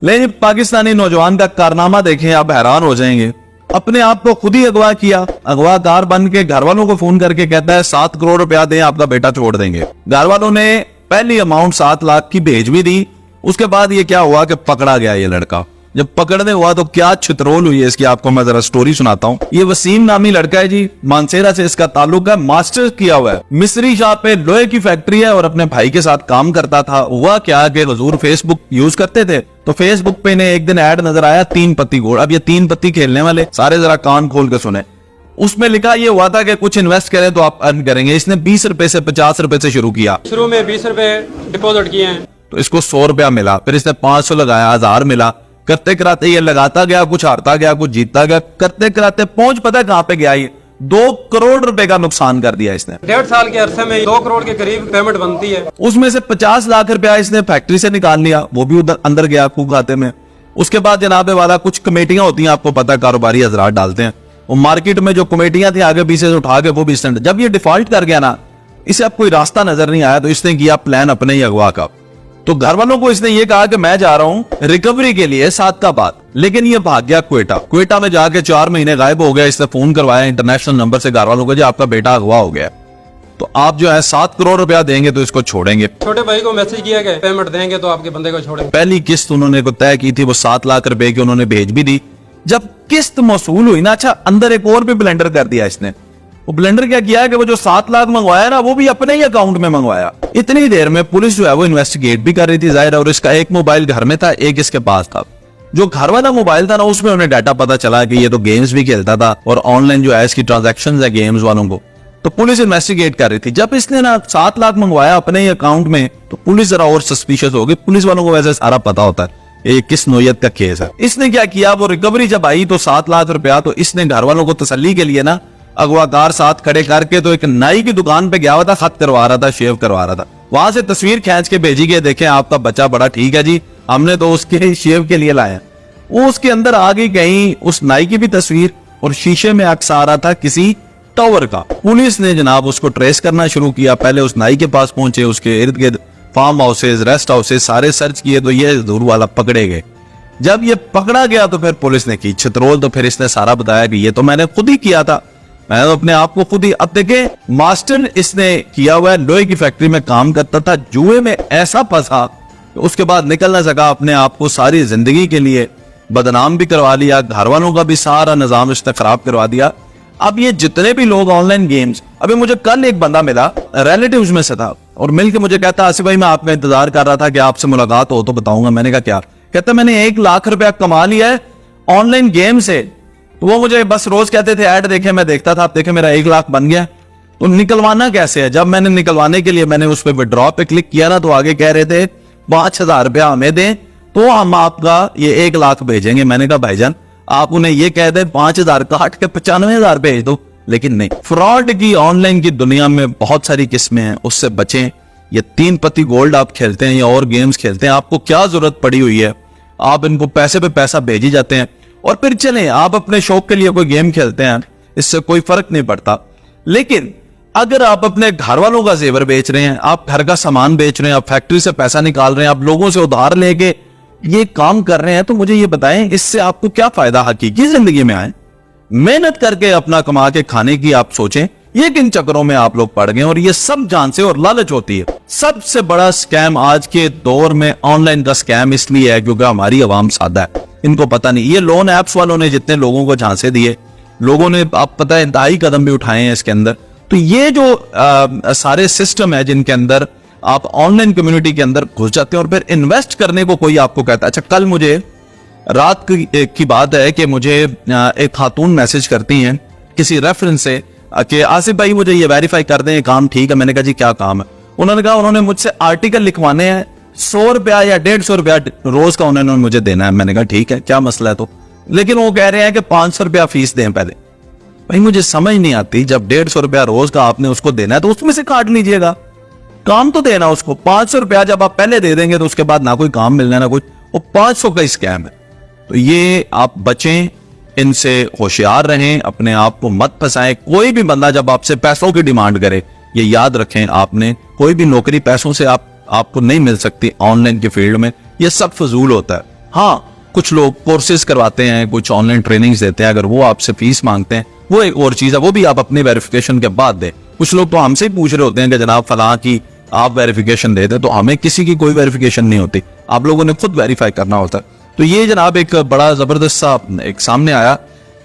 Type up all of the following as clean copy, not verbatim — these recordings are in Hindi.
लेकिन पाकिस्तानी नौजवान का कारनामा देखें, आप हैरान हो जाएंगे। अपने आप को खुद ही अगवा किया, अगवाकार बन के घर वालों को फोन करके कहता है 7 करोड़ रुपया दें, आपका बेटा छोड़ देंगे। घर वालों ने पहली अमाउंट 7 लाख की भेज भी दी। उसके बाद ये क्या हुआ कि पकड़ा गया ये लड़का। जब पकड़ने हुआ तो क्या छितरोल हुई है इसकी, आपको मैं जरा स्टोरी सुनाता हूँ। ये वसीम नामी लड़का है जी, मानसेरा से इसका ताल्लुक है, मास्टर्स किया हुआ है, मिस्री शॉप पे लोहे की फैक्ट्री है और अपने भाई के साथ काम करता था। हुआ क्या कि हुजूर फेसबुक यूज करते थे तो फेसबुक पे इन्हें एक दिन ऐड नजर आया 3 पत्ती गोल्ड। अब ये 3 पत्ती खेलने वाले सारे जरा कान खोल के सुने। उसमें लिखा ये हुआ था कि कुछ इन्वेस्ट करें तो आप अर्न करेंगे। इसने 20 रुपए से 50 रुपए से शुरू किया। शुरू में 20 रुपए डिपॉजिट किए हैं तो इसको 100 रुपया मिला, फिर इसने 500 लगाया, 1000 मिला। करते कराते ये लगाता गया, कुछ हारता गया, कुछ जीतता गया। करते कराते पहुंच पता है कहां पे गया, ये 2 करोड़ रुपए का नुकसान कर दिया इसने। 1.5 साल के अरसे में 2 करोड़ के करीब पेमेंट बनती है। उसमें से 50 लाख रुपया इसने फैक्ट्री से निकाल लिया, वो भी उधर अंदर गया खूब खाते में। उसके बाद जनाबे वाला कुछ कमेटियां होती हैं, आपको पता है कारोबारी हजरात डालते हैं, वो मार्केट में जो कमेटियां थी आगे पीछे से उठा के वो भी इसने, जब ये डिफॉल्ट कर गया ना, इसे अब कोई रास्ता नजर नहीं आया तो इसने किया प्लान अपने ही अगवा का। तो घर वालों को इसने ये कहा कि मैं जा रहा हूं रिकवरी के लिए सादकाबाद, लेकिन ये भाग गया क्वेटा में जाके 4 महीने गायब हो गया। इसने फोन करवाया इंटरनेशनल नंबर से घर वालों को, जी आपका बेटा अगवा हो गया, तो आप जो है 7 करोड़ रुपया देंगे तो इसको छोड़ेंगे। छोटे भाई को मैसेज किया गया पेमेंट देंगे तो आपके बंदे को छोड़ेंगे। पहली किस्त उन्होंने को तय की थी, वो 7 लाख रुपए की उन्होंने भेज भी दी। जब किस्त मौसूल हुई ना, अच्छा अंदर एक और भी ब्लेंडर कर दिया इसने। वो ब्लेंडर क्या किया कि वो जो 7 लाख मंगवाया ना, वो भी अपने ही अकाउंट में मंगवाया। इतनी देर में पुलिस जो है वो इन्वेस्टिगेट भी कर रही थी जाहिर, और इसका एक मोबाइल घर में था, एक इसके पास था। जो घर वाला मोबाइल था ना, उसमें उन्हें डाटा पता चला कि ये तो गेम्स भी खेलता था और ऑनलाइन जो है इसकी ट्रांजैक्शंस है गेम्स वालों को, तो पुलिस इन्वेस्टिगेट कर रही थी। जब इसने ना 7 लाख मंगवाया अपने ही अकाउंट में, तो पुलिस जरा और सस्पिशियस हो गई। पुलिस वालों को वैसे सारा पता होता है ये किस नोयत का केस है। इसने क्या किया, वो रिकवरी जब आई तो 7 लाख रुपया, तो इसने घर वालों को तसल्ली के लिए ना अगवाकार साथ खड़े करके तो एक नाई की दुकान पे गया हुआ था, खत करवा रहा था, शेव करवा रहा था। वहां से तस्वीर खींच के भेजी गई, देखें आपका बच्चा बड़ा ठीक है जी, हमने तो उसके शेव के लिए लाया। वो उसके अंदर आ गई कहीं उस नाई की भी तस्वीर, और शीशे में अक्स आ रहा था किसी टावर का। पुलिस ने जनाब उसको ट्रेस करना शुरू किया। पहले उस नाई के पास पहुंचे, उसके इर्द गिर्द फार्म हाउसेज, रेस्ट हाउसेज सारे सर्च किए, तो ये दूर वाला पकड़े गए। जब ये पकड़ा गया तो फिर पुलिस ने की छितरोल, तो फिर इसने सारा बताया कि ये तो मैंने खुद ही किया था, मैं तो अपने आप को खुद ही। अब देखे मास्टर इसने किया हुआ है, लोहे की फैक्ट्री में काम करता था, जुए में ऐसा फंसा उसके बाद निकल ना सका, अपने आप को सारी जिंदगी के लिए बदनाम भी करवा लिया, घर वालों का भी सारा निजाम इसने खराब करवा दिया। अब ये जितने भी लोग ऑनलाइन गेम्स, अभी मुझे कल एक बंदा मिला रिलेटिव्स में से था, और मिलके मुझे कहता आसिफ भाई मैं आपका इंतजार कर रहा था कि आपसे मुलाकात हो तो बताऊंगा। मैंने कहा क्या? कहता मैंने 1 लाख रुपया कमा लिया है ऑनलाइन गेम से। तो वो मुझे बस रोज कहते थे ऐड देखे, मैं देखता था, आप देखे मेरा 1 लाख बन गया। तो निकलवाना कैसे है? जब मैंने निकलवाने के लिए मैंने उस पर विड्रॉ पे क्लिक किया ना, तो आगे कह रहे थे 5000 रुपया हमें दें तो हम आपका ये 1 लाख भेजेंगे। मैंने कहा भाईजान आप उन्हें ये कह दे 5000 काट के 95,000 भेज दो, लेकिन नहीं। फ्रॉड की ऑनलाइन की दुनिया में बहुत सारी किस्में हैं, उससे बचें। ये 3 पत्ती गोल्ड आप खेलते हैं या और गेम्स खेलते हैं, आपको क्या जरूरत पड़ी हुई है, आप इनको पैसे पे पैसा भेजी जाते हैं और फिर चलें आप अपने शौक के लिए कोई गेम खेलते हैं, इससे कोई फर्क नहीं पड़ता। लेकिन अगर आप अपने घर वालों का जेवर बेच रहे हैं, आप घर का सामान बेच रहे हैं, आप फैक्ट्री से पैसा निकाल रहे हैं, आप लोगों से उधार लेके ये काम कर रहे हैं, तो मुझे ये बताएं इससे आपको क्या फायदा हकीकी जिंदगी में आए? मेहनत करके अपना कमा के खाने की आप सोचें। ये किन चक्करों में आप लोग पड़ गए, और ये सब जान से और लालच होती है। सबसे बड़ा स्कैम आज के दौर में ऑनलाइन का स्कैम इसलिए है क्योंकि हमारी आवाम सादा है, इनको पता नहीं। ये लोन एप्स वालों ने जितने लोगों को झांसे दिए, लोगों ने आप पता है इंतहाई कदम भी उठाए हैं इसके अंदर। तो ये जो सारे सिस्टम है जिनके अंदर आप ऑनलाइन कम्युनिटी के अंदर घुस जाते हैं और फिर इन्वेस्ट करने को कोई आपको कहता है। अच्छा कल मुझे रात की बात है कि मुझे एक खातून मैसेज करती हैं किसी रेफरेंस से कि आसिफ भाई मुझे ये वेरीफाई कर दें, काम ठीक है। मैंने कहा जी क्या काम है? उन्होंने कहा उन्होंने मुझसे आर्टिकल लिखवाने हैं, 100 रुपया या 150 रुपया रोज का उन्होंने मुझे देना है। मैंने कहा ठीक है, क्या मसला है? तो लेकिन वो कह रहे हैं कि 500 रुपया फीस दें पहले। भाई मुझे समझ नहीं आती, जब 150 रुपया रोज का आपने उसको देना है तो उसमें से काट लीजिएगा, काम तो देना उसको। 500 रुपया जब आप पहले दे देंगे तो उसके बाद ना कोई काम मिलना ना कुछ, वो 500 का स्कैम है। तो ये आप बचें, इनसे होशियार रहें, अपने आप को मत फंसाएं। कोई भी बंदा जब आपसे पैसों की डिमांड करे, ये याद रखें आपने, कोई भी नौकरी पैसों से आपको नहीं मिल सकती ऑनलाइन के फील्ड में, ये सब फजूल होता है। हाँ, कुछ लोग कोर्सेज करवाते हैं, कुछ ऑनलाइन ट्रेनिंग्स देते हैं, अगर वो आपसे फीस मांगते हैं वो एक और चीज है, वो भी आप अपनी वेरिफिकेशन के बाद दें। कुछ लोग तो हमसे ही पूछ रहे होते हैं कि जनाब फलां की आप वेरिफिकेशन देते, तो हमें किसी की कोई वेरिफिकेशन नहीं होती, आप लोगों ने खुद वेरीफाई करना होता है। तो ये जनाब एक बड़ा जबरदस्त सा एक सामने आया,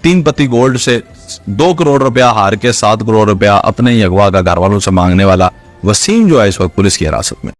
3 पत्ती गोल्ड से 2 करोड़ रुपया हार के 7 करोड़ रुपया अपने ही अगवा का घर वालों से मांगने वाला वसीम जो है इस वक्त पुलिस की हिरासत में।